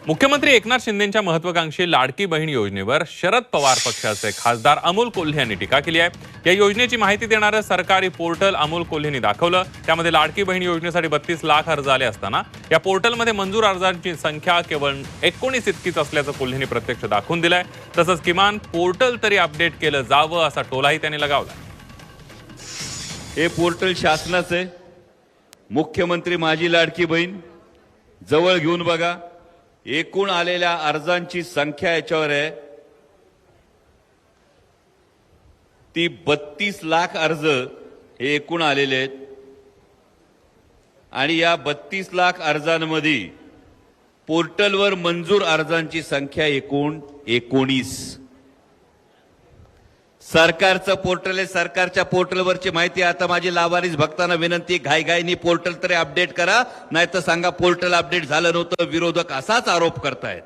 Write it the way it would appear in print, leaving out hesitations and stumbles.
मुख्यमंत्री एकनाथ शिंदेंच्या महत्वाकांक्षी लाडकी बहीण योजनेवर शरद पवार पक्षाचे खासदार अमोल कोल्हे यांनी टीका केली आहे। या योजनेची माहिती देणारं सरकारी पोर्टल अमोल कोल्हेंनी दाखवलं। त्यामध्ये लाडकी बहीण योजनेसाठी 32 लाख अर्ज आले असताना या पोर्टलमध्ये मंजूर अर्जांची संख्या केवळ 19 इतकीच असल्याचं कोल्हेंनी प्रत्यक्ष दाखवून दिलंय। तसंच किमान पोर्टल तरी अपडेट केलं जावं असा टोलाही त्यांनी लगावला। हे पोर्टल शासनाचे मुख्यमंत्री माझी लाडकी बहीण जवळ घेऊन बघा। एकूण आलेल्या अर्जांची संख्या याच्यावर आहे ती 32 लाख अर्ज हे एकूण आलेले आहेत आणि या 32 लाख अर्जांमध्ये पोर्टलवर मंजूर अर्जांची संख्या एकूण 19। सरकारचं पोर्टल आहे, सरकारच्या पोर्टलवरची माहिती आता माझी लाभार्थी भक्तांना विनंती, घाईघाईनी पोर्टल तरी अपडेट करा, नाहीतर सांगा पोर्टल अपडेट झालं नव्हतं, विरोधक असाच आरोप करतायत।